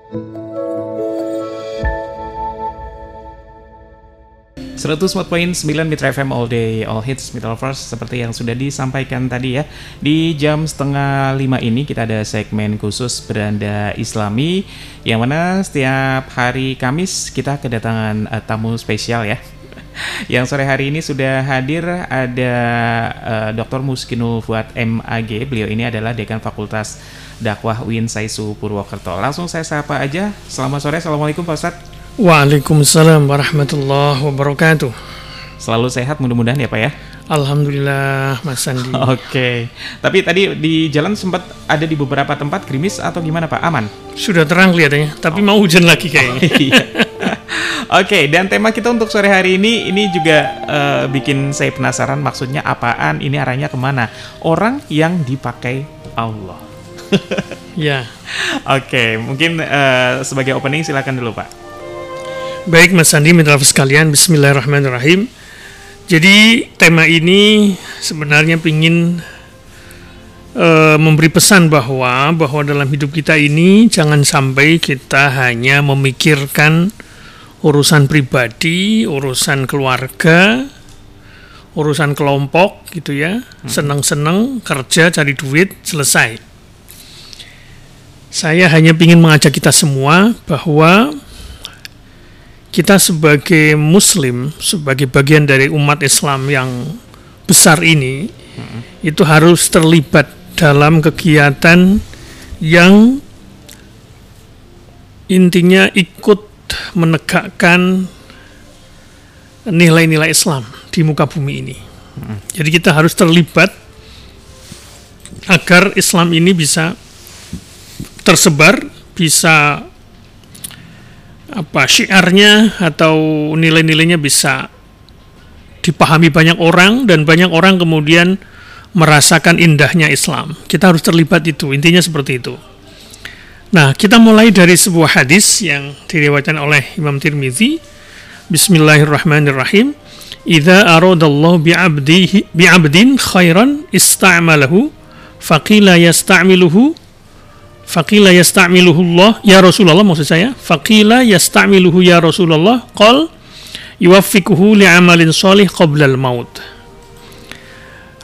104.9 Mitra FM All Day All Hits Mitra Lovers, seperti yang sudah disampaikan tadi ya. Di jam 4:30 ini kita ada segmen khusus Beranda Islami, yang mana setiap hari Kamis kita kedatangan tamu spesial ya. Yang sore hari ini sudah hadir ada Dr. Muskinul Fuad MAG. Beliau ini adalah Dekan Fakultas Dakwah UIN Saisu Purwokerto. Langsung saya sapa aja. Selamat sore, Assalamualaikum Pak Ustadz. Waalaikumsalam warahmatullahi wabarakatuh. Selalu sehat mudah-mudahan ya Pak ya. Alhamdulillah Mas Sandi. Oke. Tapi tadi di jalan sempat ada di beberapa tempat gerimis atau gimana Pak? Aman? Sudah terang kelihatannya, tapi mau hujan lagi kayaknya. Iya. Oke, dan tema kita untuk sore hari ini juga bikin saya penasaran, maksudnya apaan, ini arahnya kemana? Orang yang dipakai Allah. Ya. Oke, mungkin sebagai opening silakan dulu Pak. Baik Mas Sandi, mitra sekalian, bismillahirrahmanirrahim. Jadi tema ini sebenarnya ingin memberi pesan bahwa dalam hidup kita ini jangan sampai kita hanya memikirkan urusan pribadi, urusan keluarga, urusan kelompok gitu ya. Senang-senang kerja, cari duit, selesai. Saya hanya ingin mengajak kita semua bahwa kita sebagai Muslim, sebagai bagian dari umat Islam yang besar ini, itu harus terlibat dalam kegiatan yang intinya ikut menegakkan nilai-nilai Islam di muka bumi ini. Jadi kita harus terlibat agar Islam ini bisa tersebar, bisa syiarnya atau nilai-nilainya bisa dipahami banyak orang, dan banyak orang kemudian merasakan indahnya Islam. Kita harus terlibat itu, intinya seperti itu. Nah, kita mulai dari sebuah hadis yang diriwayatkan oleh Imam Tirmizi. Bismillahirrahmanirrahim. Idza aradallahu bi'abdin khairan ista'malahu faqila yasta'miluhu Allah ya Rasulullah, maksud saya faqila yasta'miluhu ya Rasulullah qal yuwaffiquhu li'amalin sholih qabla al-maut.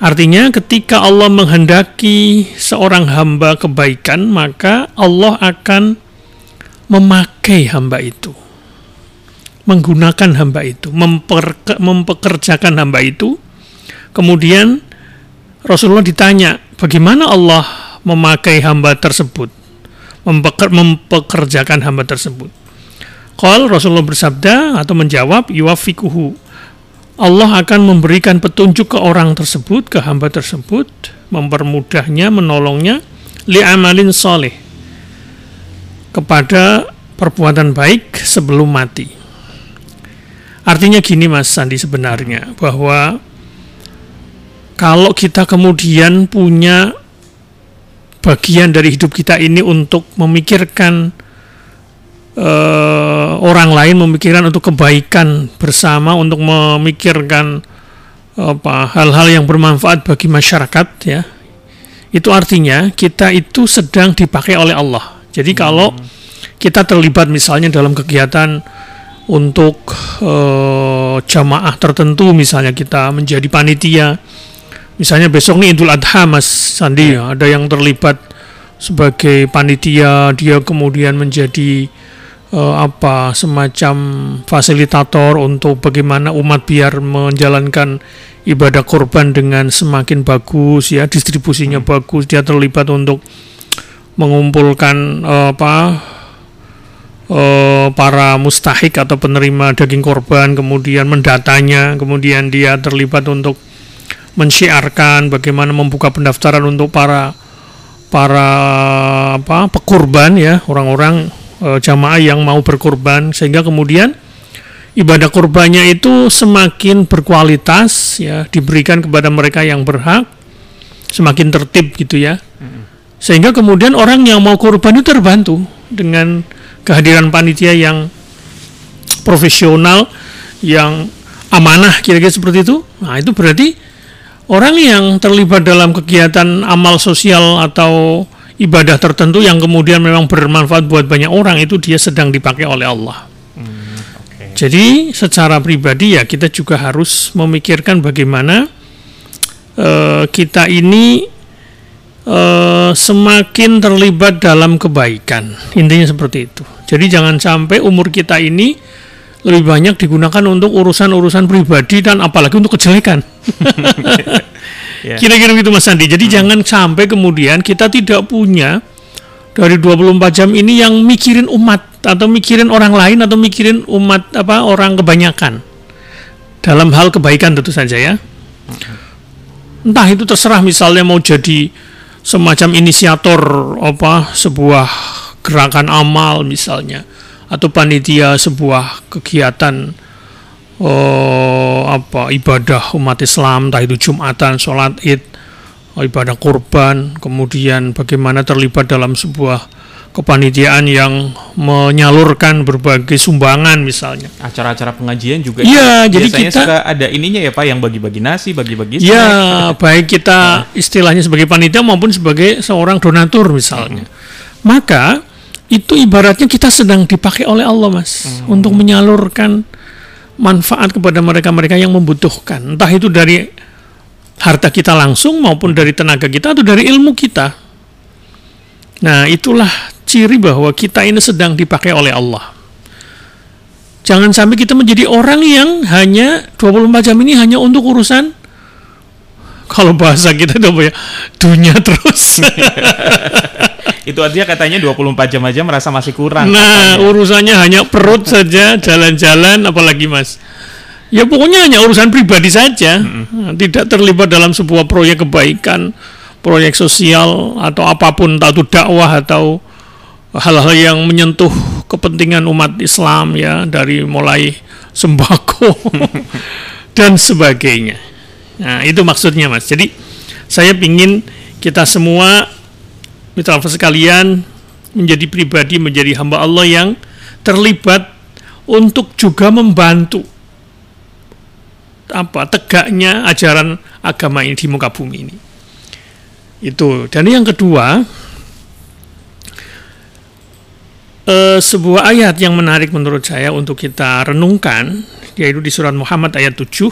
Artinya ketika Allah menghendaki seorang hamba kebaikan, maka Allah akan memakai hamba itu, menggunakan hamba itu, mempekerjakan hamba itu. Kemudian Rasulullah ditanya, bagaimana Allah memakai hamba tersebut, mempekerjakan hamba tersebut. Qal, Rasulullah bersabda atau menjawab, yuwaffiquhu, Allah akan memberikan petunjuk ke orang tersebut, ke hamba tersebut, mempermudahnya, menolongnya, li'amalin soleh, kepada perbuatan baik sebelum mati. Artinya gini Mas Sandi sebenarnya, bahwa kalau kita kemudian punya bagian dari hidup kita ini untuk memikirkan orang lain, memikirkan untuk kebaikan bersama, untuk memikirkan hal-hal yang bermanfaat bagi masyarakat ya, itu artinya kita itu sedang dipakai oleh Allah. Jadi kalau kita terlibat misalnya dalam kegiatan untuk jamaah tertentu, misalnya kita menjadi panitia. Misalnya besok nih Idul Adha Mas Sandi, ada yang terlibat sebagai panitia, dia kemudian menjadi semacam fasilitator untuk bagaimana umat biar menjalankan ibadah kurban dengan semakin bagus ya, distribusinya bagus. Dia terlibat untuk mengumpulkan para mustahik atau penerima daging kurban, kemudian mendatanya, kemudian dia terlibat untuk mensyiarkan bagaimana membuka pendaftaran untuk para pekurban ya, orang-orang jamaah yang mau berkurban, sehingga kemudian ibadah kurbannya itu semakin berkualitas ya, diberikan kepada mereka yang berhak, semakin tertib gitu ya, sehingga kemudian orang yang mau kurban itu terbantu dengan kehadiran panitia yang profesional, yang amanah, kira-kira seperti itu. Nah, itu berarti orang yang terlibat dalam kegiatan amal sosial atau ibadah tertentu yang kemudian memang bermanfaat buat banyak orang, itu dia sedang dipakai oleh Allah. Okay. Jadi secara pribadi ya kita juga harus memikirkan bagaimana kita ini semakin terlibat dalam kebaikan. Intinya seperti itu. Jadi jangan sampai umur kita ini lebih banyak digunakan untuk urusan-urusan pribadi dan apalagi untuk kejelekan. Yeah. Kira-kira gitu Mas Andi. Jadi jangan sampai kemudian kita tidak punya dari 24 jam ini yang mikirin umat atau mikirin orang lain atau mikirin umat orang kebanyakan. Dalam hal kebaikan tentu saja ya. Entah itu terserah, misalnya mau jadi semacam inisiator sebuah gerakan amal misalnya, atau panitia sebuah kegiatan ibadah umat Islam, entah itu Jumatan, sholat Id, ibadah kurban, kemudian bagaimana terlibat dalam sebuah kepanitiaan yang menyalurkan berbagai sumbangan misalnya. Acara-acara pengajian juga. Iya, jadi biasanya kita suka ada ininya ya Pak, yang bagi-bagi nasi, bagi-bagi snack. Ya, baik kita istilahnya sebagai panitia maupun sebagai seorang donatur misalnya. Maka itu ibaratnya kita sedang dipakai oleh Allah, Mas, untuk menyalurkan manfaat kepada mereka-mereka yang membutuhkan. Entah itu dari harta kita langsung maupun dari tenaga kita atau dari ilmu kita. Nah, itulah ciri bahwa kita ini sedang dipakai oleh Allah. Jangan sampai kita menjadi orang yang hanya 24 jam ini hanya untuk urusan, kalau bahasa kita dunia terus. Itu artinya katanya 24 jam aja merasa masih kurang. Nah, katanya urusannya hanya perut saja, jalan-jalan, apalagi Mas. Ya pokoknya hanya urusan pribadi saja, tidak terlibat dalam sebuah proyek kebaikan, proyek sosial atau apapun, entah itu dakwah atau hal-hal yang menyentuh kepentingan umat Islam ya, dari mulai sembako dan sebagainya. Nah, itu maksudnya Mas. Jadi saya ingin kita semua mitra sekalian menjadi pribadi, menjadi hamba Allah yang terlibat untuk juga membantu tegaknya ajaran agama ini di muka bumi ini. Itu. Dan yang kedua, sebuah ayat yang menarik menurut saya untuk kita renungkan, yaitu di surat Muhammad ayat 7.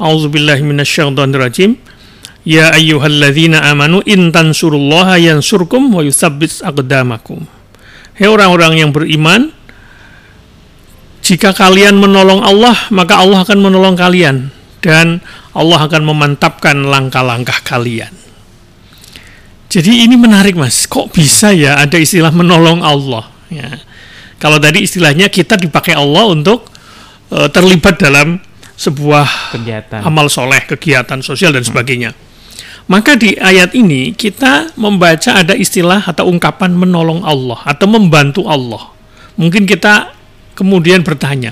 A'udzubillahi minasyaitonirrajim. Ya ayyuhalladzina amanu in tansurullaha yansurkum wa yutsabbit aqdamakum. Hei orang-orang yang beriman, jika kalian menolong Allah, maka Allah akan menolong kalian dan Allah akan memantapkan langkah-langkah kalian. Jadi ini menarik Mas, kok bisa ya ada istilah menolong Allah ya. Kalau tadi istilahnya kita dipakai Allah untuk terlibat dalam sebuah kegiatan amal soleh, kegiatan sosial dan sebagainya. Maka di ayat ini kita membaca ada istilah atau ungkapan menolong Allah atau membantu Allah. Mungkin kita kemudian bertanya,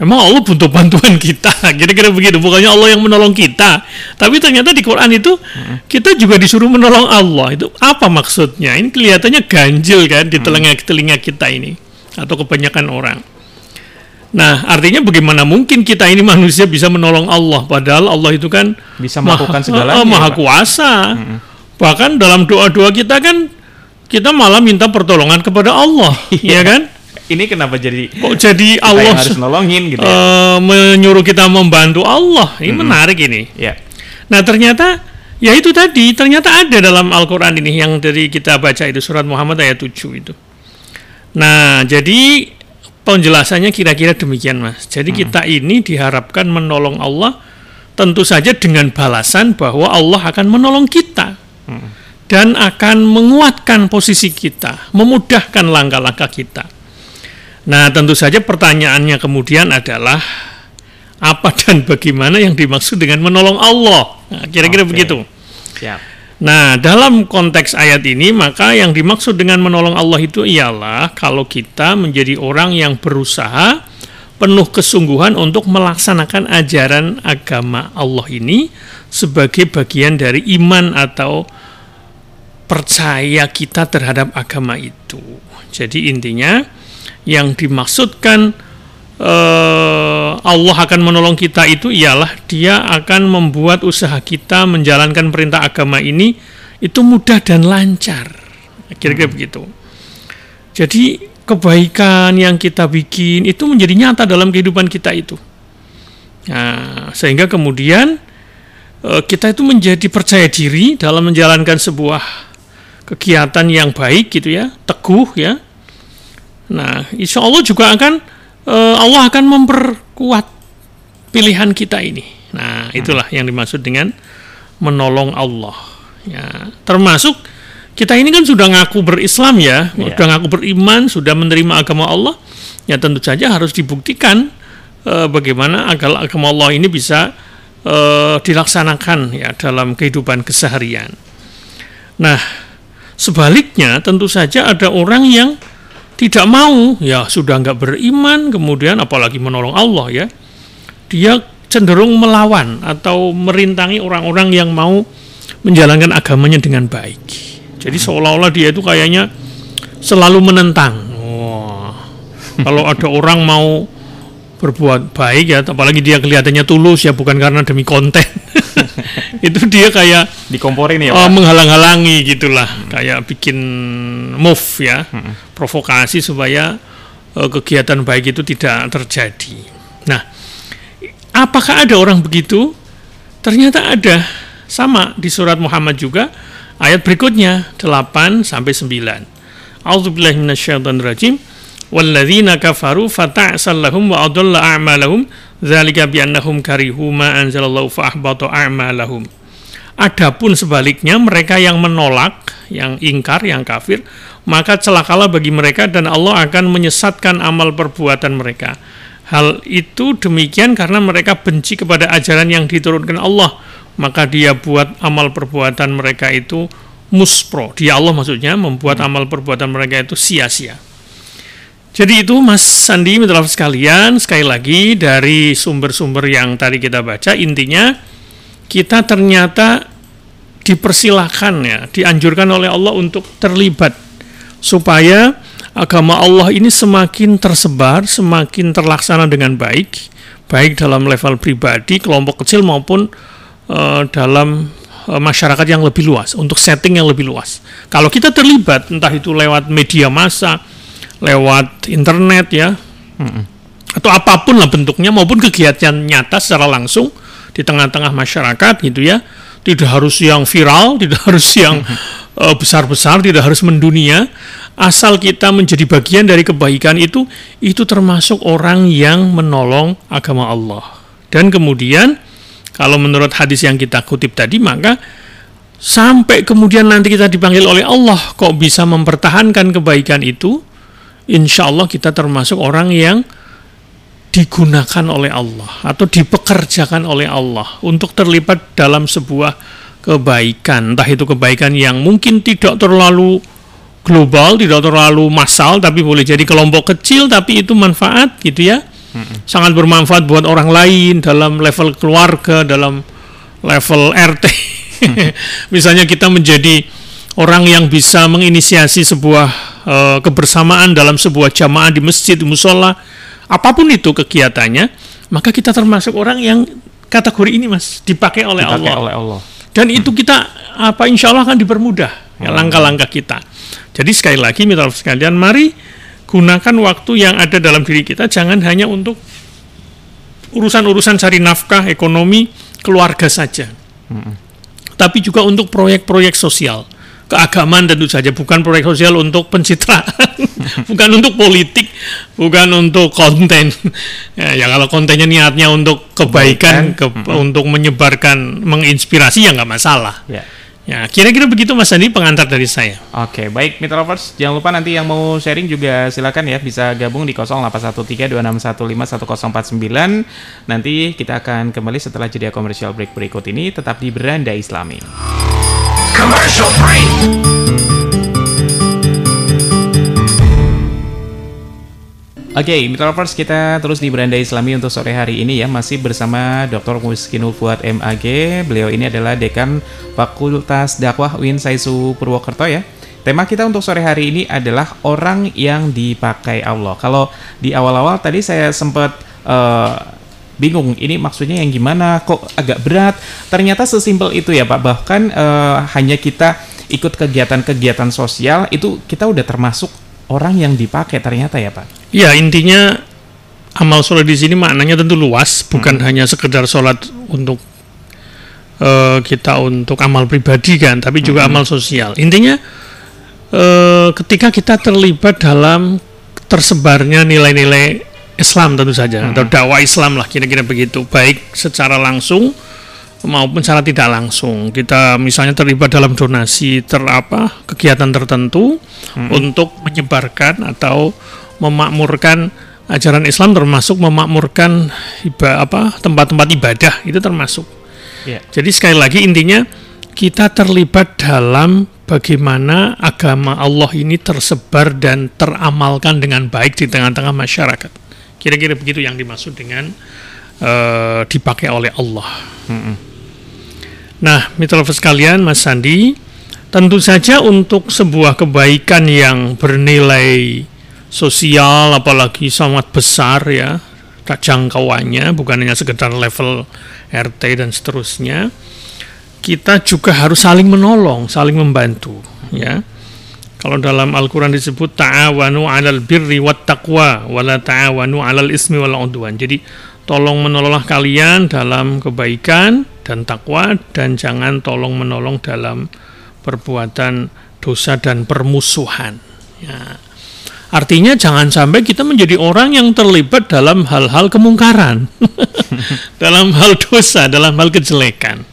emang Allah butuh bantuan kita? Kira-kira begitu. Bukannya Allah yang menolong kita, tapi ternyata di Quran itu kita juga disuruh menolong Allah. Itu apa maksudnya? Ini kelihatannya ganjil kan di telinga kita ini, atau kebanyakan orang. Nah, artinya bagaimana mungkin kita ini manusia bisa menolong Allah, padahal Allah itu kan bisa melakukan segalanya, maha kuasa. Bahkan dalam doa-doa kita kan kita malah minta pertolongan kepada Allah, ya kan? Ini kenapa jadi kok jadi Allah harus nolongin gitu ya? Menyuruh kita membantu Allah. Ini menarik ini. Yeah. Nah, ternyata ya itu tadi, ternyata ada dalam Al-Qur'an ini yang dari kita baca itu surat Muhammad ayat 7 itu. Nah, jadi penjelasannya kira-kira demikian Mas. Jadi kita ini diharapkan menolong Allah tentu saja dengan balasan bahwa Allah akan menolong kita dan akan menguatkan posisi kita, memudahkan langkah-langkah kita. Nah, tentu saja pertanyaannya kemudian adalah apa dan bagaimana yang dimaksud dengan menolong Allah. Nah, kira-kira begitu. Siap. Nah, dalam konteks ayat ini, maka yang dimaksud dengan menolong Allah itu ialah kalau kita menjadi orang yang berusaha penuh kesungguhan untuk melaksanakan ajaran agama Allah ini sebagai bagian dari iman atau percaya kita terhadap agama itu. Jadi intinya yang dimaksudkan Allah akan menolong kita itu ialah Dia akan membuat usaha kita menjalankan perintah agama ini itu mudah dan lancar. Kira-kira begitu. Jadi kebaikan yang kita bikin itu menjadi nyata dalam kehidupan kita itu. Nah, sehingga kemudian kita itu menjadi percaya diri dalam menjalankan sebuah kegiatan yang baik gitu ya, teguh ya. Nah, insya Allah juga Allah akan memperkuat pilihan kita ini. Nah, itulah yang dimaksud dengan menolong Allah. Ya, termasuk kita ini kan sudah ngaku berislam ya, sudah ngaku beriman, sudah menerima agama Allah. Ya tentu saja harus dibuktikan bagaimana agama Allah ini bisa dilaksanakan ya dalam kehidupan keseharian. Nah, sebaliknya tentu saja ada orang yang tidak mau, ya sudah nggak beriman, kemudian apalagi menolong Allah ya, dia cenderung melawan atau merintangi orang-orang yang mau menjalankan agamanya dengan baik. Jadi seolah-olah dia itu kayaknya selalu menentang. Kalau ada orang mau berbuat baik ya, apalagi dia kelihatannya tulus ya, bukan karena demi konten. Itu dia kayak dikomporin ya, Pak? Menghalang-halangi gitulah, kayak bikin move ya, provokasi supaya kegiatan baik itu tidak terjadi. Nah, apakah ada orang begitu? Ternyata ada. Sama di surat Muhammad juga, ayat berikutnya 8 sampai 9. A'udzubillahi minasyaitonirrajim. Walladzina kafaru fata'sal lahum wa adalla a'malahum dzalika biannahum karihu ma anzalallahu fa ahbata a'malahum. Adapun sebaliknya mereka yang menolak, yang ingkar, yang kafir, maka celakalah bagi mereka dan Allah akan menyesatkan amal perbuatan mereka. Hal itu demikian karena mereka benci kepada ajaran yang diturunkan Allah, maka dia buat amal perbuatan mereka itu muspro. Dia Allah maksudnya membuat amal perbuatan mereka itu sia-sia. Jadi itu Mas Sandi, mitra sekalian, sekali lagi dari sumber-sumber yang tadi kita baca, intinya kita ternyata dipersilahkan ya, dianjurkan oleh Allah untuk terlibat supaya agama Allah ini semakin tersebar, semakin terlaksana dengan baik, baik dalam level pribadi, kelompok kecil maupun dalam masyarakat yang lebih luas, untuk setting yang lebih luas. Kalau kita terlibat, entah itu lewat media massa, lewat internet ya, atau apapun lah bentuknya, maupun kegiatan nyata secara langsung di tengah-tengah masyarakat gitu ya, tidak harus yang viral, tidak harus yang besar-besar, tidak harus mendunia, asal kita menjadi bagian dari kebaikan itu termasuk orang yang menolong agama Allah. Dan kemudian kalau menurut hadis yang kita kutip tadi, maka sampai kemudian nanti kita dipanggil oleh Allah, kok bisa mempertahankan kebaikan itu, insya Allah kita termasuk orang yang digunakan oleh Allah atau dipekerjakan oleh Allah untuk terlibat dalam sebuah kebaikan. Entah itu kebaikan yang mungkin tidak terlalu global, tidak terlalu massal, tapi boleh jadi kelompok kecil, tapi itu manfaat gitu ya. Sangat bermanfaat buat orang lain dalam level keluarga, dalam level RT. Misalnya kita menjadi orang yang bisa menginisiasi sebuah kebersamaan dalam sebuah jamaah di masjid, di musola, apapun itu kegiatannya, maka kita termasuk orang yang kategori ini Mas, dipakai oleh Allah. Dan itu kita insya Allah akan dipermudah ya, langkah-langkah kita. Jadi sekali lagi mitra sekalian, mari gunakan waktu yang ada dalam diri kita, jangan hanya untuk urusan-urusan cari nafkah, ekonomi, keluarga saja. Tapi juga untuk proyek-proyek sosial. Keagamaan tentu saja, bukan proyek sosial untuk pencitraan, bukan untuk politik, bukan untuk konten. Ya kalau kontennya niatnya untuk kebaikan, untuk menyebarkan, menginspirasi ya nggak masalah. Ya, kira-kira begitu Mas Andi, pengantar dari saya. Oke, baik Mitra Lovers, jangan lupa nanti yang mau sharing juga silakan ya, bisa gabung di 081326151049. Nanti kita akan kembali setelah jeda komersial break berikut ini, tetap di Beranda Islami. Commercial break. Oke, Mitra Lovers, kita terus di Beranda Islami untuk sore hari ini ya, masih bersama Dr. Miskinul Fuad MAG. Beliau ini adalah Dekan Fakultas Dakwah UIN Saisu Purwokerto ya. Tema kita untuk sore hari ini adalah orang yang dipakai Allah. Kalau di awal-awal tadi saya sempat bingung, ini maksudnya yang gimana, kok agak berat. Ternyata sesimpel itu ya Pak, bahkan hanya kita ikut kegiatan-kegiatan sosial itu kita udah termasuk orang yang dipakai ternyata ya Pak. Ya, intinya amal soleh di sini maknanya tentu luas, bukan hanya sekedar sholat untuk kita untuk amal pribadi kan, tapi juga amal sosial. Intinya ketika kita terlibat dalam tersebarnya nilai-nilai Islam tentu saja, atau dakwah Islam lah kira-kira begitu, baik secara langsung maupun secara tidak langsung. Kita misalnya terlibat dalam donasi kegiatan tertentu untuk menyebarkan atau memakmurkan ajaran Islam, termasuk memakmurkan tempat-tempat ibadah, itu termasuk. Jadi sekali lagi intinya kita terlibat dalam bagaimana agama Allah ini tersebar dan teramalkan dengan baik di tengah-tengah masyarakat. Kira-kira begitu yang dimaksud dengan dipakai oleh Allah. Nah, mitra sekalian, Mas Sandi, tentu saja untuk sebuah kebaikan yang bernilai sosial, apalagi sangat besar ya, jangkauannya bukan hanya sekedar level RT dan seterusnya, kita juga harus saling menolong, saling membantu ya. Kalau dalam Al-Quran disebut ta'awanu 'alal birri wat taqwa wa la ta'awanu 'alal ismi wal 'udwan. Jadi tolong menolonglah kalian dalam kebaikan dan takwa, dan jangan tolong menolong dalam perbuatan dosa dan permusuhan ya. Artinya jangan sampai kita menjadi orang yang terlibat dalam hal-hal kemungkaran dalam hal dosa, dalam hal kejelekan.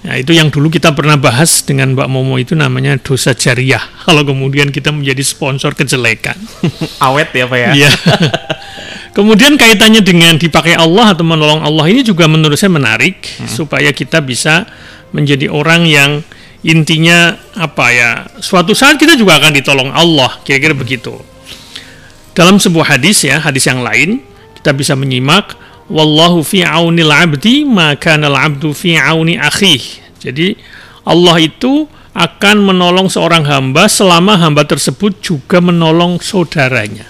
Nah, itu yang dulu kita pernah bahas dengan Mbak Momo, itu namanya dosa jariah. Kalau kemudian kita menjadi sponsor kejelekan. Awet ya Pak ya? Iya. Kemudian kaitannya dengan dipakai Allah atau menolong Allah ini juga menurut saya menarik, supaya kita bisa menjadi orang yang intinya suatu saat kita juga akan ditolong Allah, kira-kira begitu. Dalam sebuah hadis ya, hadis yang lain, kita bisa menyimak, wallahu fi aunil abdi ma kana al abdu fi auni akhih. Jadi Allah itu akan menolong seorang hamba selama hamba tersebut juga menolong saudaranya.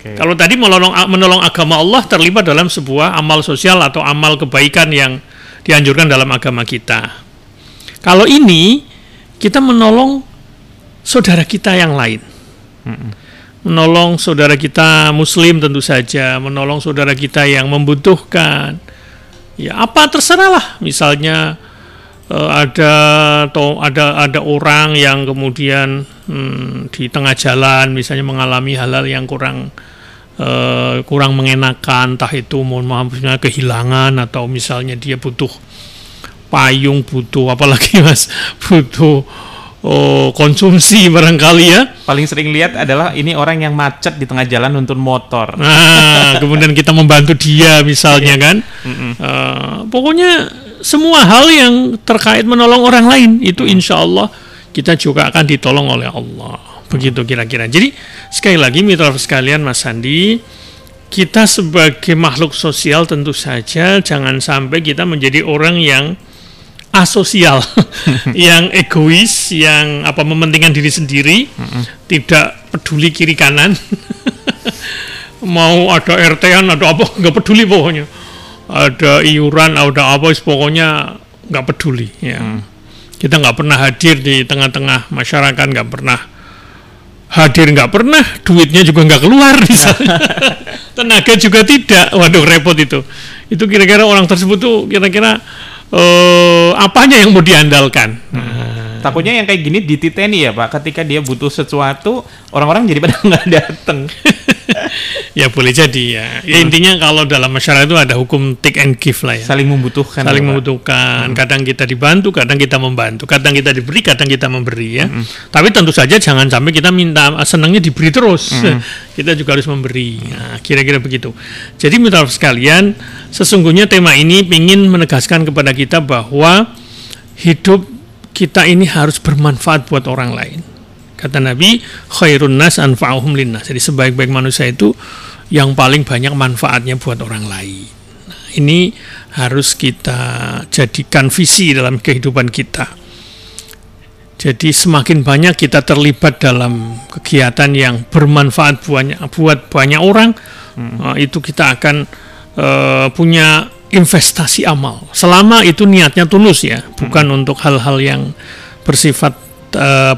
Kalau tadi menolong agama Allah terlibat dalam sebuah amal sosial atau amal kebaikan yang dianjurkan dalam agama kita. Kalau ini kita menolong saudara kita yang lain, menolong saudara kita Muslim tentu saja, menolong saudara kita yang membutuhkan. Ya apa terserah lah, misalnya ada orang yang kemudian di tengah jalan misalnya mengalami hal-hal yang kurang mengenakan, entah itu mohon maaf misalnya kehilangan, atau misalnya dia butuh payung, butuh apalagi Mas, butuh konsumsi barangkali ya. Paling sering lihat adalah ini orang yang macet di tengah jalan nuntun motor. Nah, kemudian kita membantu dia misalnya kan. Pokoknya semua hal yang terkait menolong orang lain itu insya Allah kita juga akan ditolong oleh Allah. Begitu kira-kira. Jadi sekali lagi mitra sekalian, Mas Sandi, kita sebagai makhluk sosial tentu saja jangan sampai kita menjadi orang yang asosial, yang egois, yang mementingkan diri sendiri, tidak peduli kiri kanan, mau ada RT-an, ada apa, nggak peduli pokoknya, ada iuran, ada apa, pokoknya nggak peduli. Ya. Kita nggak pernah hadir di tengah-tengah masyarakat, nggak pernah duitnya juga nggak keluar misalnya. Tenaga juga tidak, waduh repot itu. Itu kira-kira orang tersebut tuh kira-kira apanya yang mau diandalkan? Takutnya yang kayak gini dititeni ya Pak, ketika dia butuh sesuatu orang-orang jadi pada nggak datang. Ya boleh jadi ya. Intinya kalau dalam masyarakat itu ada hukum take and give lah ya. Saling membutuhkan. Saling membutuhkan. Kadang kita dibantu, kadang kita membantu. Kadang kita diberi, kadang kita memberi ya. Tapi tentu saja jangan sampai kita minta senangnya diberi terus. Kita juga harus memberi. Nah, kira-kira begitu. Jadi mitra sekalian, sesungguhnya tema ini ingin menegaskan kepada kita bahwa hidup kita ini harus bermanfaat buat orang lain. Kata Nabi, khairun nas anfa'uhum linnas. Jadi sebaik-baik manusia itu yang paling banyak manfaatnya buat orang lain. Nah, ini harus kita jadikan visi dalam kehidupan kita. Jadi semakin banyak kita terlibat dalam kegiatan yang bermanfaat buat banyak orang, itu kita akan punya investasi amal. Selama itu niatnya tulus ya, bukan untuk hal-hal yang bersifat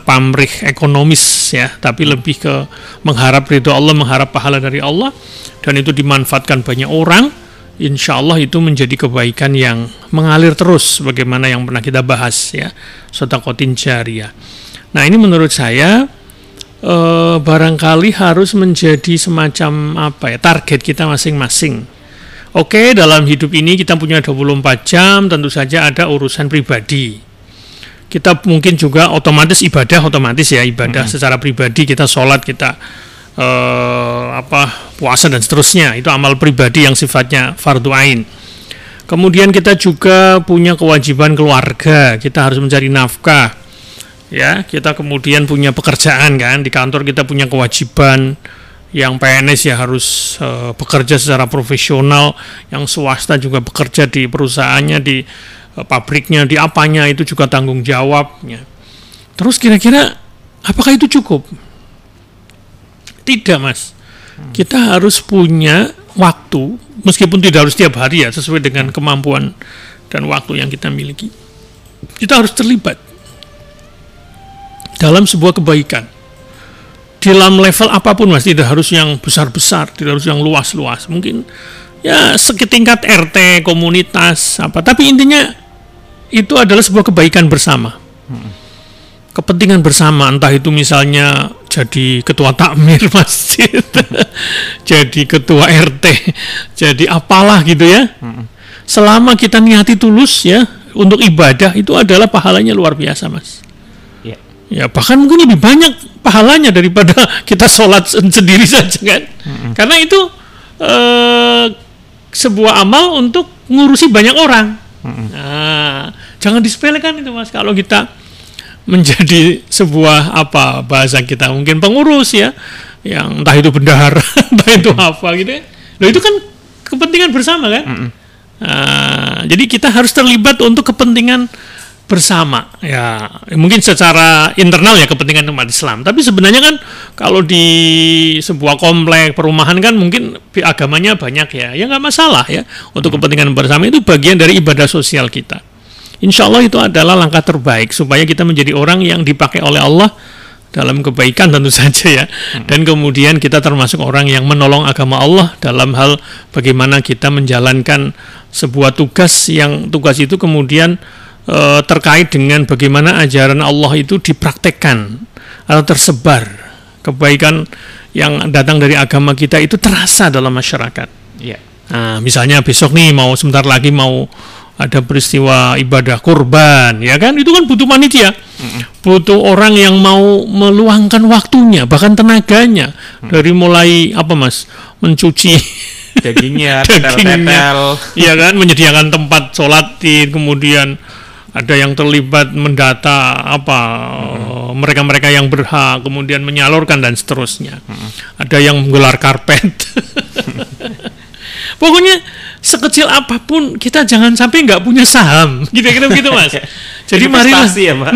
pamrih ekonomis ya, tapi lebih ke mengharap ridho Allah, mengharap pahala dari Allah, dan itu dimanfaatkan banyak orang, insya Allah itu menjadi kebaikan yang mengalir terus, bagaimana yang pernah kita bahas ya, sedekatin jariyah. Nah ini menurut saya barangkali harus menjadi semacam apa ya, target kita masing-masing. Oke, dalam hidup ini kita punya 24 jam, tentu saja ada urusan pribadi. Kita mungkin juga otomatis ibadah secara pribadi, kita sholat, kita puasa dan seterusnya, itu amal pribadi yang sifatnya fardu ain. Kemudian kita juga punya kewajiban keluarga, kita harus mencari nafkah ya, kita kemudian punya pekerjaan kan, di kantor kita punya kewajiban, yang PNS ya harus bekerja secara profesional, yang swasta juga bekerja di perusahaannya, di pabriknya, di apanya, itu juga tanggung jawabnya. Terus kira-kira apakah itu cukup? Tidak, Mas. Kita harus punya waktu, meskipun tidak harus setiap hari ya, sesuai dengan kemampuan dan waktu yang kita miliki. Kita harus terlibat dalam sebuah kebaikan. Dalam level apapun, Mas, tidak harus yang besar-besar, tidak harus yang luas-luas. Mungkin ya setingkat RT, komunitas, apa. Tapi intinya itu adalah sebuah kebaikan bersama. Kepentingan bersama, entah itu misalnya jadi ketua takmir masjid, jadi ketua RT, jadi apalah gitu ya. Selama kita niati tulus ya untuk ibadah, itu adalah pahalanya luar biasa, Mas. Ya bahkan mungkin lebih banyak pahalanya daripada kita sholat sendiri saja kan. Karena itu sebuah amal untuk ngurusi banyak orang. Nah, jangan disepelekan itu, Mas. Kalau kita menjadi sebuah bahasa kita mungkin pengurus ya, yang entah itu bendahara, entah itu apa gitu ya. Loh, itu kan kepentingan bersama kan. Jadi kita harus terlibat untuk kepentingan bersama ya, mungkin secara internal ya kepentingan umat Islam, tapi sebenarnya kan kalau di sebuah komplek perumahan kan mungkin agamanya banyak ya nggak masalah ya, untuk kepentingan bersama itu bagian dari ibadah sosial kita. Insya Allah itu adalah langkah terbaik supaya kita menjadi orang yang dipakai oleh Allah dalam kebaikan tentu saja ya, dan kemudian kita termasuk orang yang menolong agama Allah dalam hal bagaimana kita menjalankan sebuah tugas, yang tugas itu kemudian terkait dengan bagaimana ajaran Allah itu dipraktekkan atau tersebar, kebaikan yang datang dari agama kita itu terasa dalam masyarakat. Nah, misalnya besok nih sebentar lagi mau ada peristiwa ibadah kurban, ya kan? Itu kan butuh panitia, butuh orang yang mau meluangkan waktunya, bahkan tenaganya, dari mulai Mas, mencuci dagingnya, ya kan, menyediakan tempat sholat, kemudian ada yang terlibat mendata mereka-mereka yang berhak, kemudian menyalurkan dan seterusnya. Ada yang menggelar karpet. Pokoknya sekecil apapun kita jangan sampai nggak punya saham, gitu-gitu begitu, Mas. Jadi marilah, ya, Pak.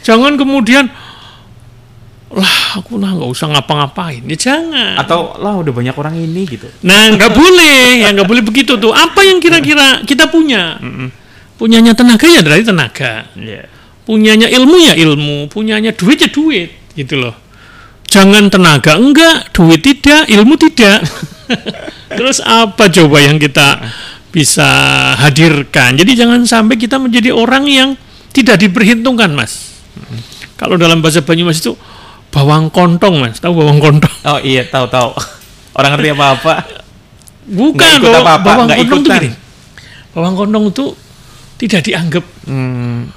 Jangan kemudian aku nggak usah ngapa-ngapain, ya jangan. Atau udah banyak orang ini gitu. Nah nggak boleh, nggak boleh begitu tuh. Apa yang kira-kira kita punya? Punyanya tenaga ya dari tenaga, punyanya ilmu ya ilmu, punyanya duit ya duit, gitu loh. Jangan tenaga enggak, duit tidak, ilmu tidak. Terus apa coba yang kita bisa hadirkan? Jadi jangan sampai kita menjadi orang yang tidak diperhitungkan, Mas. Kalau dalam bahasa Banyumas itu bawang kontong, Mas. Tahu bawang kontong? Oh iya, tahu. Orang ngerti apa-apa. Bukan, bawang kontong itu gini. Bawang kontong itu tidak dianggap.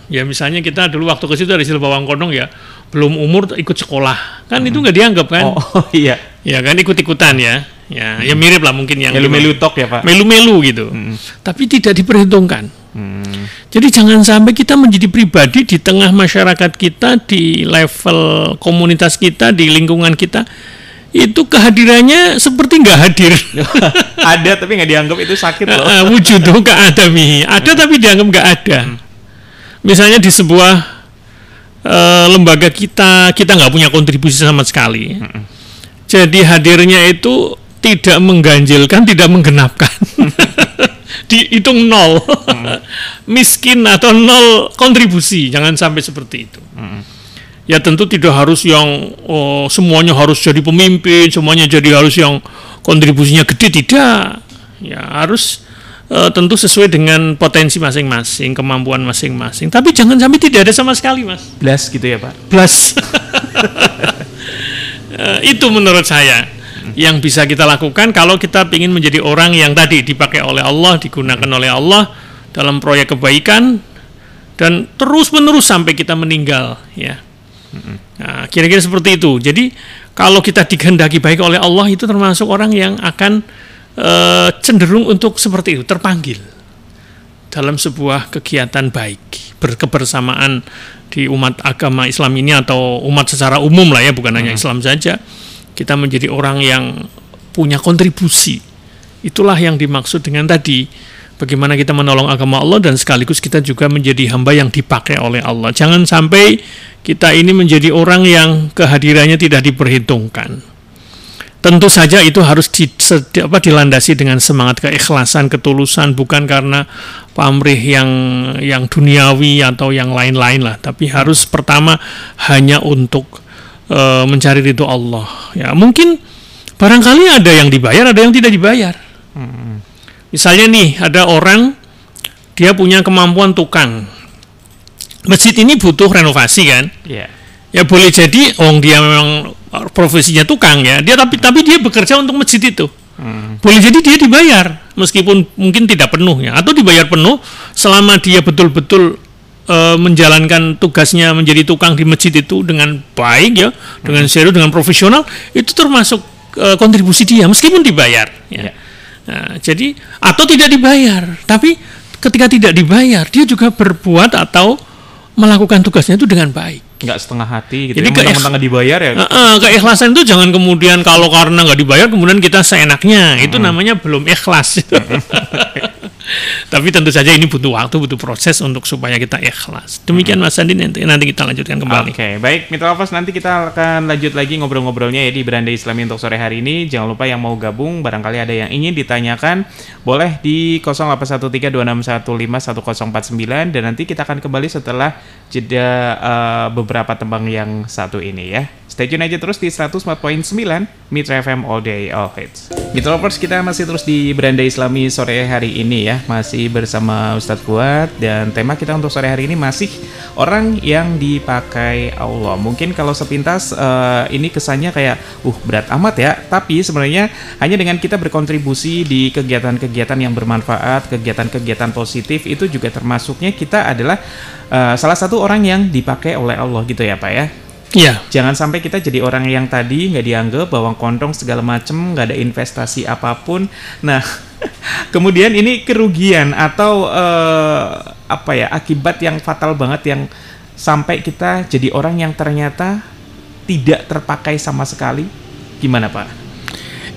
Ya misalnya kita dulu waktu ke situ ada istilah bawang kontong ya, belum umur ikut sekolah. Kan itu nggak dianggap kan? Oh iya. Ya kan ikut-ikutan ya. Ya mirip lah mungkin yang melu-melu tok ya, Pak. Melu-melu gitu. Tapi tidak diperhitungkan. Jadi jangan sampai kita menjadi pribadi di tengah masyarakat kita, di level komunitas kita, di lingkungan kita, itu kehadirannya seperti nggak hadir. Ada tapi nggak dianggap, itu sakit loh. Wujud nggak ada, ada tapi dianggap nggak ada. Misalnya di sebuah lembaga kita nggak punya kontribusi sama sekali. Jadi hadirnya itu tidak mengganjilkan, tidak menggenapkan. dihitung nol. Miskin atau nol kontribusi, jangan sampai seperti itu. Ya tentu tidak harus yang semuanya harus jadi pemimpin, semuanya harus yang kontribusinya gede, tidak. Ya harus tentu sesuai dengan potensi masing-masing, kemampuan masing-masing. Tapi jangan sampai tidak ada sama sekali, Mas. Blas gitu ya, Pak? Blas. Itu menurut saya yang bisa kita lakukan kalau kita ingin menjadi orang yang tadi dipakai oleh Allah, digunakan oleh Allah dalam proyek kebaikan dan terus-menerus sampai kita meninggal, ya. Nah, kira-kira seperti itu. Jadi kalau kita dikehendaki baik oleh Allah, itu termasuk orang yang akan cenderung untuk seperti itu, terpanggil dalam sebuah kegiatan baik, berkebersamaan di umat agama Islam ini atau umat secara umum lah ya, bukan hanya Islam saja. Kita menjadi orang yang punya kontribusi. Itulah yang dimaksud dengan tadi, bagaimana kita menolong agama Allah dan sekaligus kita juga menjadi hamba yang dipakai oleh Allah. Jangan sampai kita ini menjadi orang yang kehadirannya tidak diperhitungkan. Tentu saja itu harus dilandasi dengan semangat keikhlasan, ketulusan, bukan karena pamrih yang duniawi atau yang lain-lain lah, tapi harus pertama hanya untuk mencari ridho Allah. Ya, mungkin barangkali ada yang dibayar, ada yang tidak dibayar. Misalnya nih, ada orang dia punya kemampuan tukang. Masjid ini butuh renovasi kan? Yeah. Ya boleh jadi dia memang profesinya tukang ya, dia tapi dia bekerja untuk masjid itu. Boleh jadi dia dibayar meskipun mungkin tidak penuh ya, atau dibayar penuh selama dia betul-betul menjalankan tugasnya menjadi tukang di masjid itu dengan baik ya, dengan serius, dengan profesional, itu termasuk kontribusi dia meskipun dibayar ya. Nah, jadi atau tidak dibayar, tapi ketika tidak dibayar dia juga berbuat atau melakukan tugasnya itu dengan baik. Nggak setengah hati gitu. Jadi mentang-mentang dibayar ya. Keikhlasan itu jangan kemudian kalau karena nggak dibayar kemudian kita seenaknya. Itu namanya belum ikhlas. Tapi tentu saja ini butuh waktu, butuh proses untuk supaya kita ikhlas. Demikian Mas Andi, nanti kita lanjutkan kembali. Oke, baik Mitra Lovers, nanti kita akan lanjut lagi ngobrol-ngobrolnya ya di Beranda Islami untuk sore hari ini. Jangan lupa yang mau gabung, barangkali ada yang ingin ditanyakan, boleh di 081326151049 dan nanti kita akan kembali setelah jeda beberapa tembang yang satu ini ya. Stay tune aja terus di 104.9 Mitra FM All Day All Hits. Mitra Lovers, kita masih terus di Beranda Islami sore hari ini ya, masih bersama Ustadz Fuad dan tema kita untuk sore hari ini masih orang yang dipakai Allah. Mungkin kalau sepintas ini kesannya kayak berat amat ya, tapi sebenarnya hanya dengan kita berkontribusi di kegiatan-kegiatan yang bermanfaat, kegiatan-kegiatan positif, itu juga termasuknya kita adalah salah satu orang yang dipakai oleh Allah gitu ya Pak ya. Iya. Jangan sampai kita jadi orang yang tadi nggak dianggap, bawang kontong segala macem, nggak ada investasi apapun. Nah, kemudian ini kerugian atau akibat yang fatal banget yang sampai kita jadi orang yang ternyata tidak terpakai sama sekali. Gimana Pak?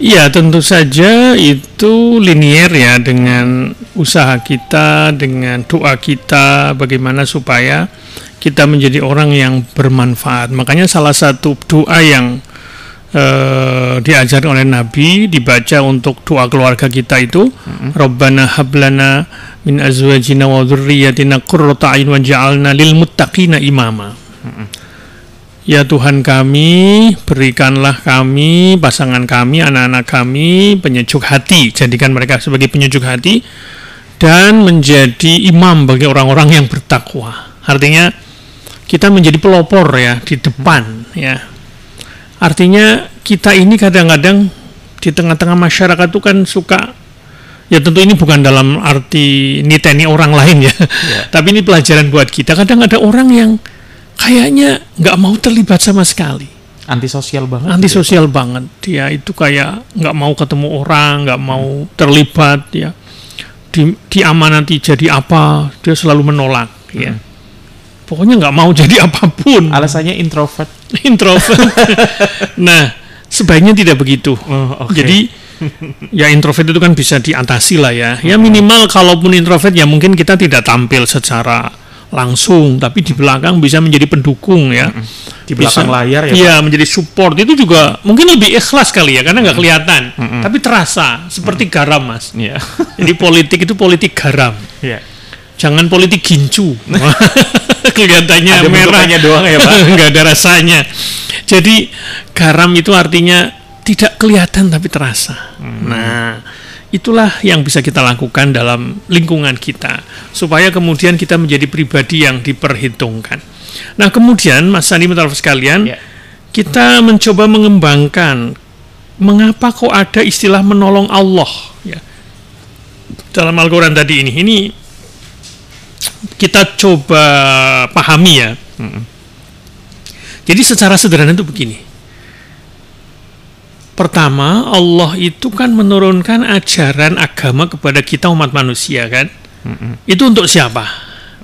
Iya, tentu saja itu linier ya dengan usaha kita, dengan doa kita, bagaimana supaya kita menjadi orang yang bermanfaat. Makanya salah satu doa yang diajarkan oleh Nabi, dibaca untuk doa keluarga kita itu, Rabbana hablana min azwajina wa dzurriyyatina qurrata a'yun waj'alna lil muttaqina imama. Ya Tuhan kami, berikanlah kami, pasangan kami, anak-anak kami penyejuk hati, jadikan mereka sebagai penyejuk hati dan menjadi imam bagi orang-orang yang bertakwa. Artinya kita menjadi pelopor ya di depan ya. Artinya kita ini kadang-kadang di tengah-tengah masyarakat itu kan suka, ya tentu ini bukan dalam arti niteni orang lain ya. Tapi ini pelajaran buat kita. Kadang ada orang yang kayaknya nggak mau terlibat sama sekali. Antisosial banget. Antisosial banget. Dia itu kayak nggak mau ketemu orang, nggak mau terlibat ya. Diamanati jadi apa, dia selalu menolak ya. Pokoknya nggak mau jadi apapun. Alasannya introvert. Nah, sebaiknya tidak begitu. Jadi ya introvert itu kan bisa diatasi lah ya. Ya minimal kalaupun introvert ya mungkin kita tidak tampil secara langsung, tapi di belakang bisa menjadi pendukung ya. Di belakang layar ya, iya, menjadi support. Itu juga mungkin lebih ikhlas kali ya, karena nggak kelihatan, tapi terasa seperti garam, Mas. Iya. Jadi politik itu politik garam. Iya. Jangan politik gincu. Kelihatannya ada merah doang ya, Pak. nggak ada rasanya. Jadi garam itu artinya tidak kelihatan tapi terasa. Nah, itulah yang bisa kita lakukan dalam lingkungan kita supaya kemudian kita menjadi pribadi yang diperhitungkan. Nah, kemudian Mas Sandi Mutawaf sekalian, kita mencoba mengembangkan mengapa kok ada istilah menolong Allah ya. Dalam Al-Qur'an tadi ini kita coba pahami ya. Jadi secara sederhana itu begini. Pertama, Allah itu kan menurunkan ajaran agama kepada kita umat manusia kan. Itu untuk siapa?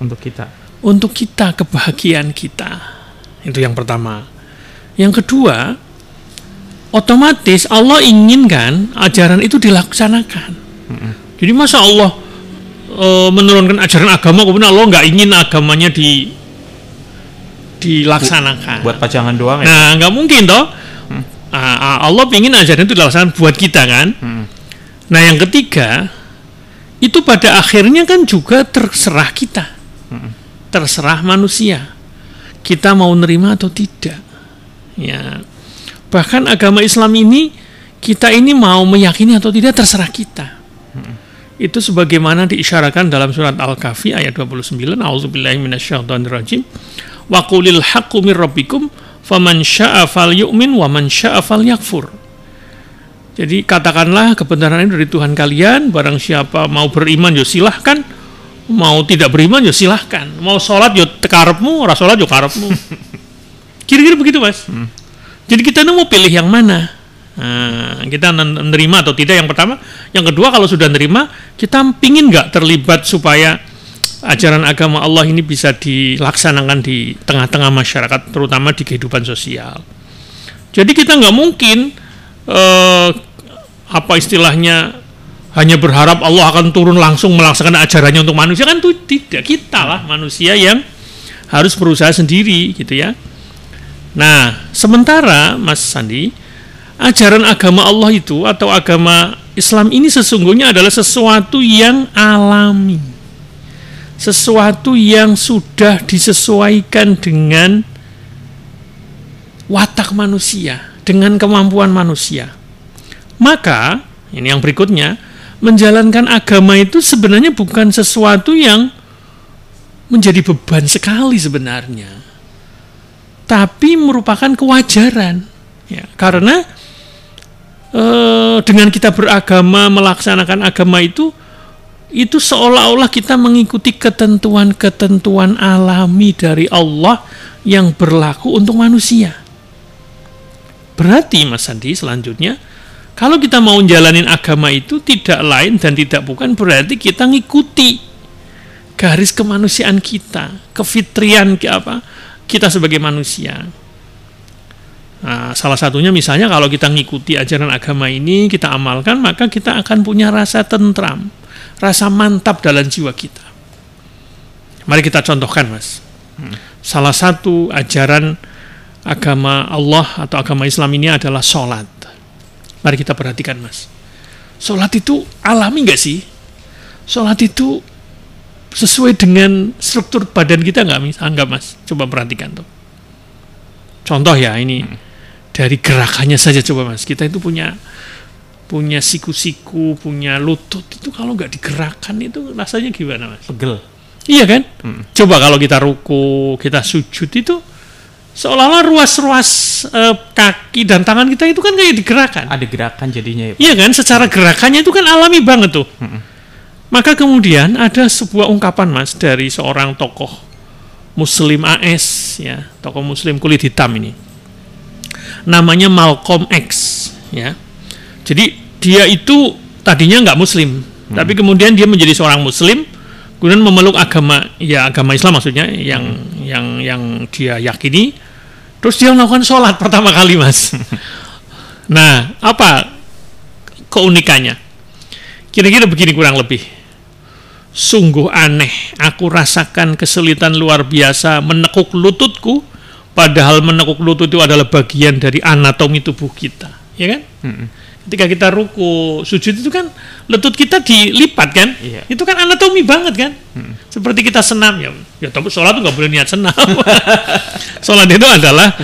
Untuk kita. Untuk kita, kebahagiaan kita. Itu yang pertama. Yang kedua, otomatis Allah inginkan ajaran itu dilaksanakan. Jadi masa Allah menurunkan ajaran agama kemudian Allah nggak ingin agamanya dilaksanakan. Buat pajangan doang ya? Nah, nggak mungkin toh. Allah ingin ajaran itu dilaksanakan buat kita kan. Nah, yang ketiga, itu pada akhirnya kan juga terserah kita. Terserah manusia. Kita mau nerima atau tidak. Ya. Bahkan agama Islam ini, kita ini mau meyakini atau tidak terserah kita. Itu sebagaimana diisyaratkan dalam surat Al-Kahfi ayat 29, A'udzubillahi minasyaitonirrajim. Wa qulil haqqu mir rabbikum faman syaa'a falyu'min wa man syaa'a falyakfur. Jadi katakanlah kebenaran itu dari Tuhan kalian, barang siapa mau beriman ya silahkan, mau tidak beriman ya silahkan, mau sholat ya karepmu, ora sholat ya karepmu. Kira-kira begitu, Mas. Jadi kita mau pilih yang mana? Nah, kita menerima atau tidak yang pertama. Yang kedua, kalau sudah menerima, kita pingin nggak terlibat supaya ajaran agama Allah ini bisa dilaksanakan di tengah-tengah masyarakat, terutama di kehidupan sosial. Jadi kita nggak mungkin apa istilahnya hanya berharap Allah akan turun langsung melaksanakan ajarannya untuk manusia, kan itu tidak. Kita lah manusia yang harus berusaha sendiri gitu ya. Nah, sementara Mas Sandi, ajaran agama Allah itu atau agama Islam ini sesungguhnya adalah sesuatu yang alami, sesuatu yang sudah disesuaikan dengan watak manusia, dengan kemampuan manusia. Maka, ini yang berikutnya, menjalankan agama itu sebenarnya bukan sesuatu yang menjadi beban sekali sebenarnya, tapi merupakan kewajaran ya, karena dengan kita beragama, melaksanakan agama itu seolah-olah kita mengikuti ketentuan-ketentuan alami dari Allah yang berlaku untuk manusia. Berarti Mas Sandi, selanjutnya kalau kita mau jalanin agama itu tidak lain dan tidak bukan berarti kita ngikuti garis kemanusiaan kita, kefitrian kita sebagai manusia. Nah, salah satunya misalnya kalau kita ngikuti ajaran agama ini, kita amalkan, maka kita akan punya rasa tentram, rasa mantap dalam jiwa kita. Mari kita contohkan, Mas. Salah satu ajaran agama Allah atau agama Islam ini adalah sholat. Mari kita perhatikan, Mas. Sholat itu alami nggak sih? Sholat itu sesuai dengan struktur badan kita nggak, Mas? Coba perhatikan tuh. Contoh ya, ini dari gerakannya saja coba, Mas. Kita itu punya siku-siku, punya lutut, itu kalau nggak digerakkan itu rasanya gimana, Mas? Pegel. Iya kan? Coba kalau kita ruku, kita sujud itu seolah-olah ruas-ruas kaki dan tangan kita itu kan kayak digerakkan. Ada gerakan jadinya ya, Pak? Iya kan? Secara gerakannya itu kan alami banget tuh. Maka kemudian ada sebuah ungkapan, Mas, dari seorang tokoh Muslim AS, ya, tokoh Muslim kulit hitam ini. Namanya Malcolm X, ya. Jadi dia itu tadinya nggak Muslim, tapi kemudian dia menjadi seorang Muslim, kemudian memeluk agama Islam maksudnya, yang dia yakini. Terus dia melakukan sholat pertama kali, Mas. Nah, apa keunikannya? Kira-kira begini kurang lebih. sungguh aneh, aku rasakan kesulitan luar biasa menekuk lututku, padahal menekuk lutut itu adalah bagian dari anatomi tubuh kita, ya kan? Ketika kita ruku, sujud itu kan lutut kita dilipat kan? Iya. Itu kan anatomi banget kan? Seperti kita senam ya tapi sholat itu nggak boleh niat senam. Sholat itu adalah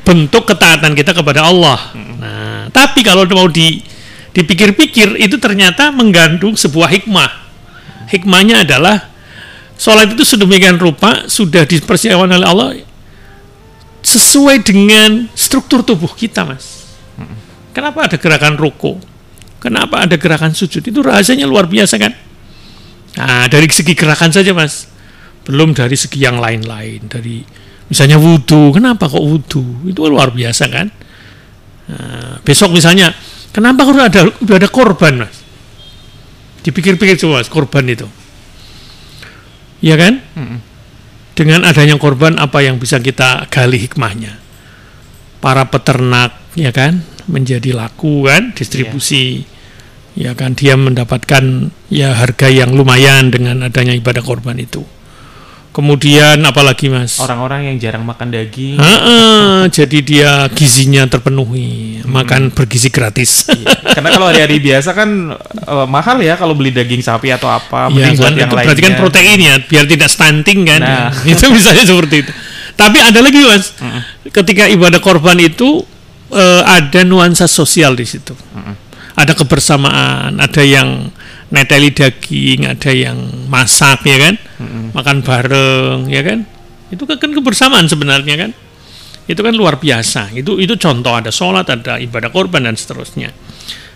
bentuk ketaatan kita kepada Allah. Nah, tapi kalau mau dipikir-pikir itu ternyata mengandung sebuah hikmah. Hikmahnya adalah sholat itu sedemikian rupa sudah dipersiapkan oleh Allah sesuai dengan struktur tubuh kita, Mas. Kenapa ada gerakan ruku? Kenapa ada gerakan sujud? Itu rahasianya luar biasa kan? Nah, dari segi gerakan saja, Mas. Belum dari segi yang lain-lain. Dari misalnya wudhu. Kenapa kok wudhu? Itu luar biasa kan? Nah, besok misalnya, kenapa udah ada korban, Mas? Dipikir-pikir coba, Mas, korban itu. Ya kan? Dengan adanya korban, apa yang bisa kita gali hikmahnya? Para peternak, ya kan? Menjadi laku kan, distribusi, ya kan, dia mendapatkan ya harga yang lumayan dengan adanya ibadah korban itu. Kemudian apalagi, Mas? Orang-orang yang jarang makan daging. Jadi dia gizinya terpenuhi, makan bergizi gratis. Iya. Karena kalau hari-hari biasa kan mahal ya kalau beli daging sapi atau apa. Ya, Mending buat kan, yang itu berarti kan lainnya. protein ya, biar tidak stunting kan. Nah. Ya. Itu misalnya seperti itu. Tapi ada lagi, Mas, ketika ibadah korban itu ada nuansa sosial di situ. Ada kebersamaan, ada yang neteli daging, ada yang masak, ya kan, makan bareng, ya kan. Itu kan kebersamaan sebenarnya kan. Itu kan luar biasa. Itu contoh, ada sholat, ada ibadah korban dan seterusnya.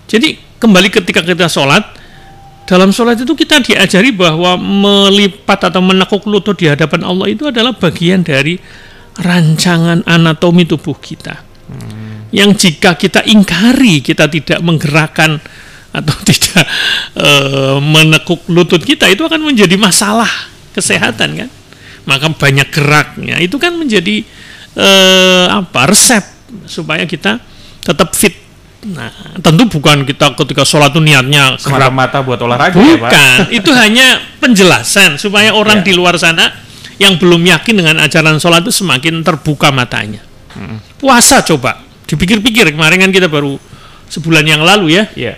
Jadi kembali ketika kita sholat, dalam sholat itu kita diajari bahwa melipat atau menekuk lutut di hadapan Allah itu adalah bagian dari rancangan anatomi tubuh kita. Yang jika kita ingkari, kita tidak menggerakkan atau tidak menekuk lutut kita, itu akan menjadi masalah kesehatan kan. Maka banyak geraknya itu kan menjadi resep supaya kita tetap fit. Nah, tentu bukan kita ketika sholat itu niatnya semata-mata buat olahraga. Bukan, ya, Pak? itu hanya penjelasan supaya orang di luar sana yang belum yakin dengan ajaran sholat itu semakin terbuka matanya. Puasa coba dipikir-pikir, kemarin kan kita baru sebulan yang lalu ya. Iya.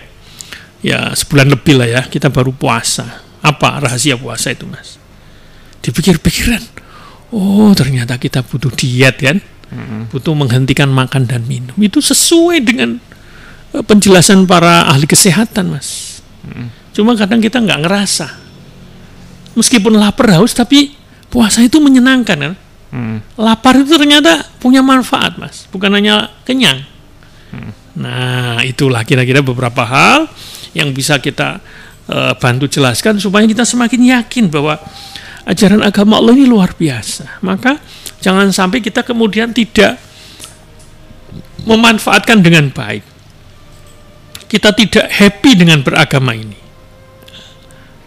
Ya, sebulan lebih lah ya, kita baru puasa. Apa rahasia puasa itu, Mas? Dipikir-pikiran, oh ternyata kita butuh diet kan, butuh menghentikan makan dan minum. Itu sesuai dengan penjelasan para ahli kesehatan, Mas. Cuma kadang kita nggak ngerasa. Meskipun lapar haus, tapi puasa itu menyenangkan kan. Lapar itu ternyata punya manfaat, Mas, bukan hanya kenyang. Nah, itulah kira-kira beberapa hal yang bisa kita bantu jelaskan supaya kita semakin yakin bahwa ajaran agama Allah ini luar biasa. Maka jangan sampai kita kemudian tidak memanfaatkan dengan baik. Kita tidak happy dengan beragama ini.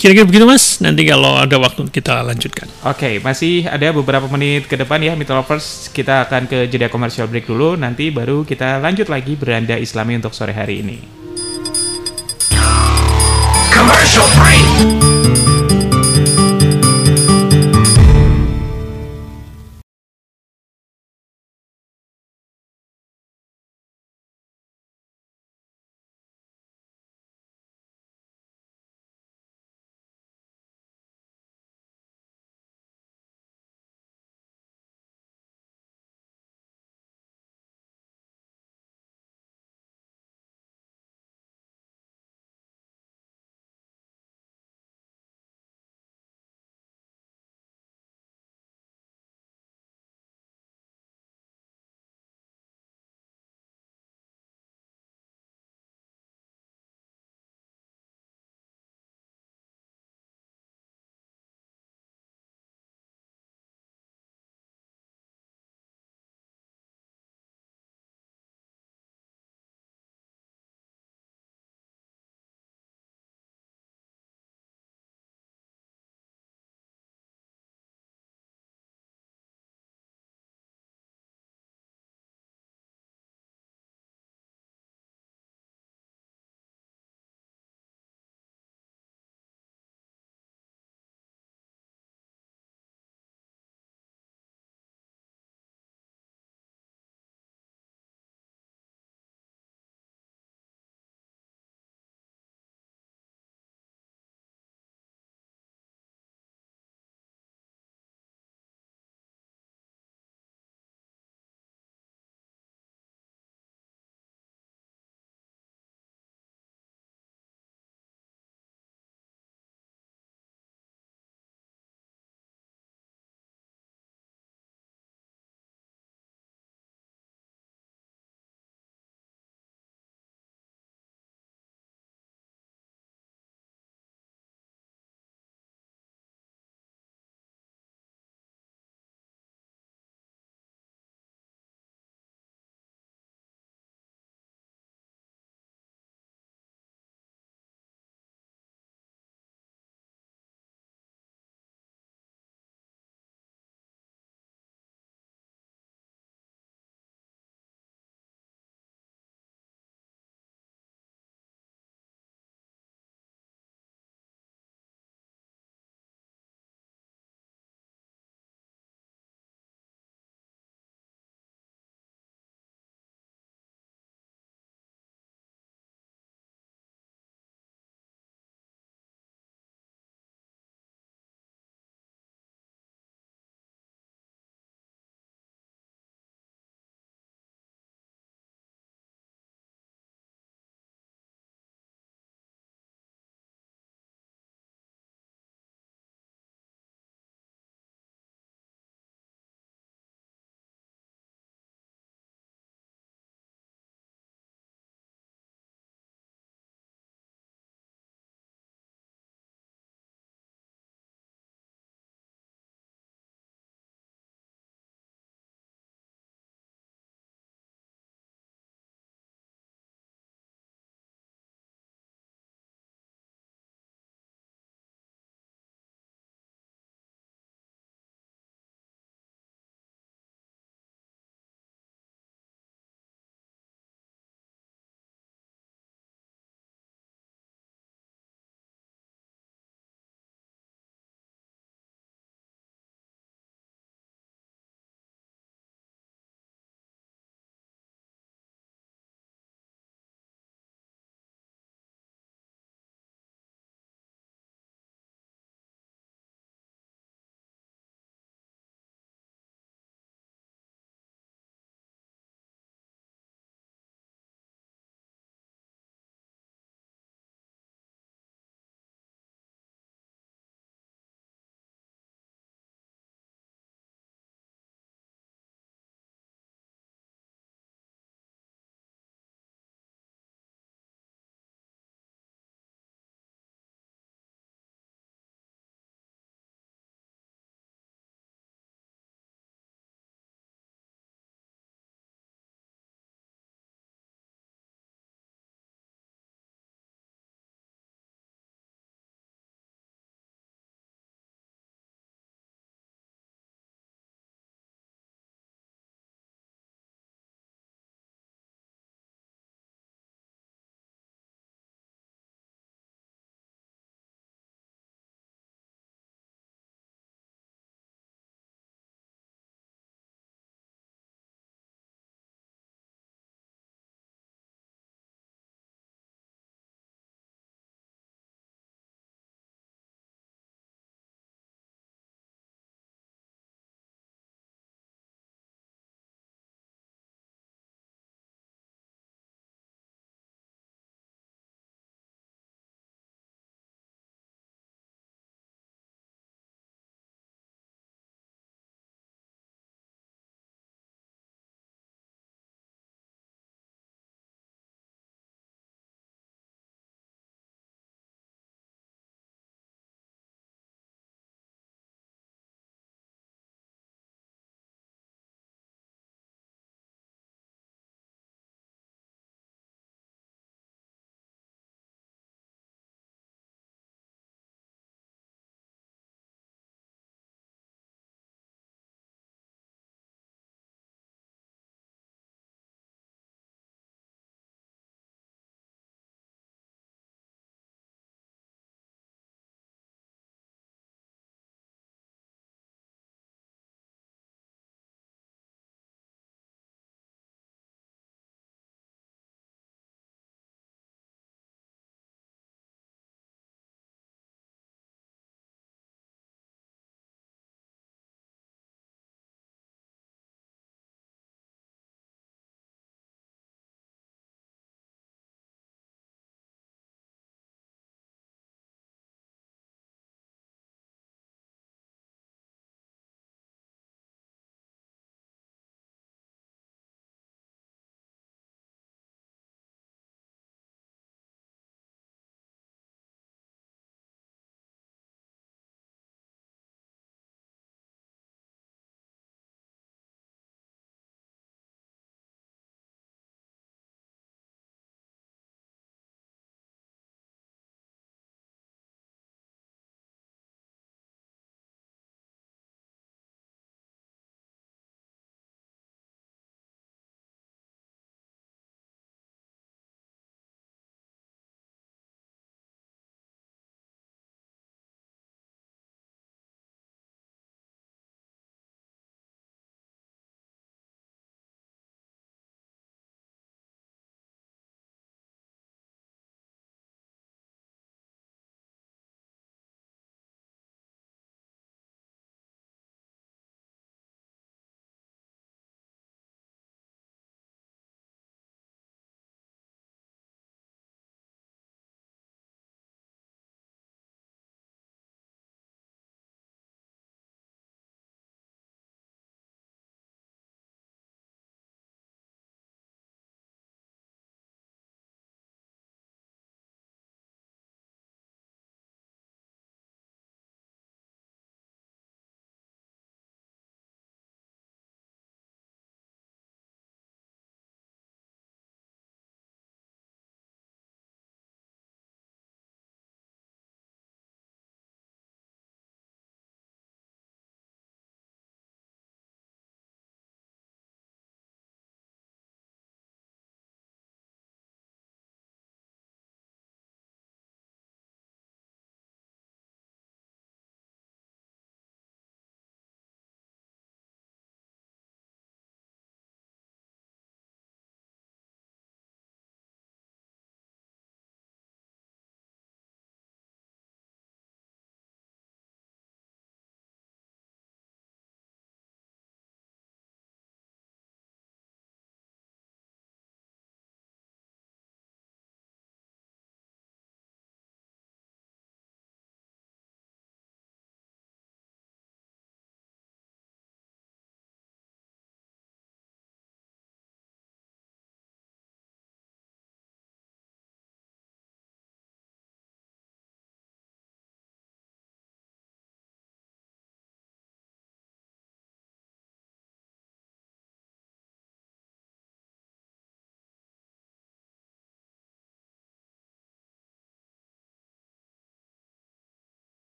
Kira-kira begitu, Mas. Nanti kalau ada waktu kita lanjutkan. Oke, masih ada beberapa menit ke depan ya, Meet Lovers. Kita akan ke jeda commercial break dulu. Nanti baru kita lanjut lagi beranda Islami untuk sore hari ini. Commercial break.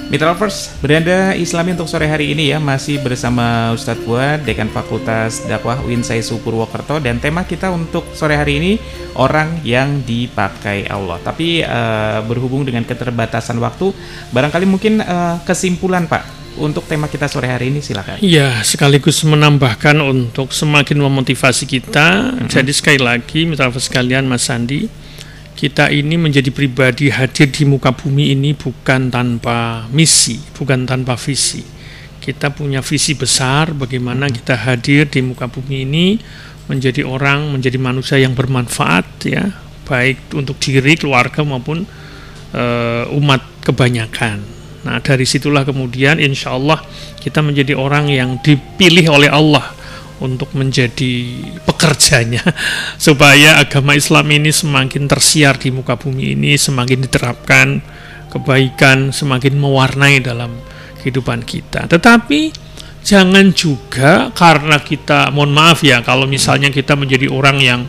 Mitra Lovers, Beranda Islami untuk sore hari ini ya masih bersama Ustadz Fuad, Dekan Fakultas Dakwah UIN Saisu Purwokerto, dan tema kita untuk sore hari ini orang yang dipakai Allah. Tapi berhubung dengan keterbatasan waktu, barangkali mungkin kesimpulan Pak untuk tema kita sore hari ini, silakan. Ya, sekaligus menambahkan untuk semakin memotivasi kita. Jadi sekali lagi Mitra Lovers sekalian, Mas Sandi, kita ini menjadi pribadi hadir di muka bumi ini bukan tanpa misi, bukan tanpa visi. Kita punya visi besar bagaimana kita hadir di muka bumi ini menjadi orang, menjadi manusia yang bermanfaat ya, baik untuk diri, keluarga maupun umat kebanyakan. Nah, dari situlah kemudian insya Allah kita menjadi orang yang dipilih oleh Allah untuk menjadi pekerjanya supaya agama Islam ini semakin tersiar di muka bumi ini, semakin diterapkan, kebaikan semakin mewarnai dalam kehidupan kita. Tetapi jangan juga karena kita, mohon maaf ya, kalau misalnya kita menjadi orang yang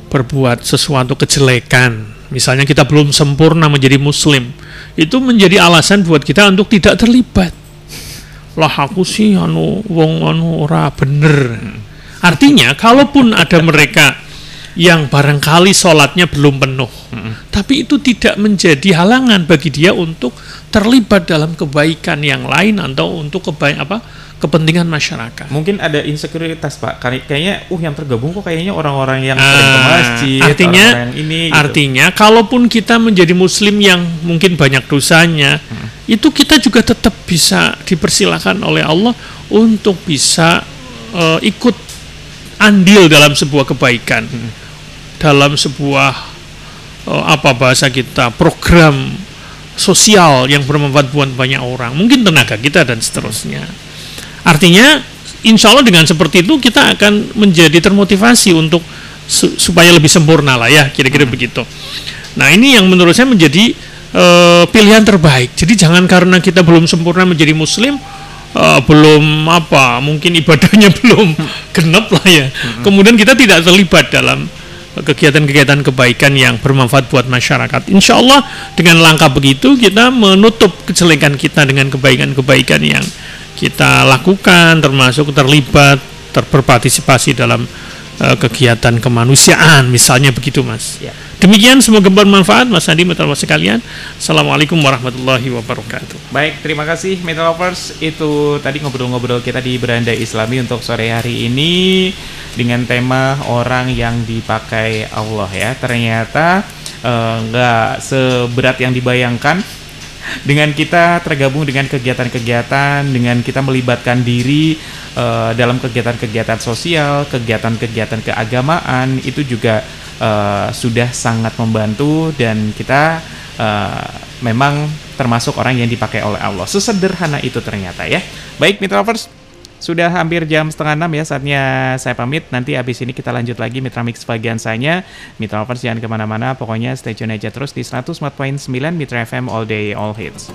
berbuat sesuatu kejelekan, misalnya kita belum sempurna menjadi muslim, itu menjadi alasan buat kita untuk tidak terlibat. Lah aku sih wong ora bener. Artinya kalaupun ada mereka yang barangkali sholatnya belum penuh, tapi itu tidak menjadi halangan bagi dia untuk terlibat dalam kebaikan yang lain atau untuk kepentingan masyarakat. Mungkin ada insekuritas Pak, kayaknya yang tergabung kok kayaknya orang-orang yang sering ke masjid, artinya orang-orang yang ini, gitu. Artinya kalaupun kita menjadi muslim yang mungkin banyak dosanya, itu kita juga tetap bisa dipersilakan oleh Allah untuk bisa ikut andil dalam sebuah kebaikan, dalam sebuah bahasa kita, program sosial yang bermanfaat buat banyak orang, mungkin tenaga kita dan seterusnya. Artinya insya Allah dengan seperti itu kita akan menjadi termotivasi untuk supaya lebih sempurna lah ya, kira-kira begitu. Nah, ini yang menurut saya menjadi pilihan terbaik. Jadi jangan karena kita belum sempurna menjadi muslim, mungkin ibadahnya belum genap lah ya, kemudian kita tidak terlibat dalam kegiatan-kegiatan kebaikan yang bermanfaat buat masyarakat. Insya Allah dengan langkah begitu kita menutup kejelekan kita dengan kebaikan-kebaikan yang kita lakukan, termasuk terlibat, berpartisipasi dalam kegiatan kemanusiaan, misalnya begitu Mas. Ya. Demikian, semoga bermanfaat Mas Andi, Mitra Lovers sekalian. Assalamualaikum warahmatullahi wabarakatuh. Baik, terima kasih Mitra Lovers. Itu tadi ngobrol-ngobrol kita di Beranda Islami untuk sore hari ini dengan tema orang yang dipakai Allah ya. Ternyata nggak seberat yang dibayangkan. Dengan kita tergabung dengan kegiatan-kegiatan, dengan kita melibatkan diri dalam kegiatan-kegiatan sosial, kegiatan-kegiatan keagamaan, itu juga sudah sangat membantu, dan kita memang termasuk orang yang dipakai oleh Allah. Sesederhana itu ternyata ya. Baik Mitra Lovers, sudah hampir jam 5:30 ya, saatnya saya pamit. Nanti habis ini kita lanjut lagi Mitra Mix bagian saya. Mitra Lovers jangan kemana-mana, pokoknya stay tune aja terus di 104.9 Mitra FM All Day All Hits.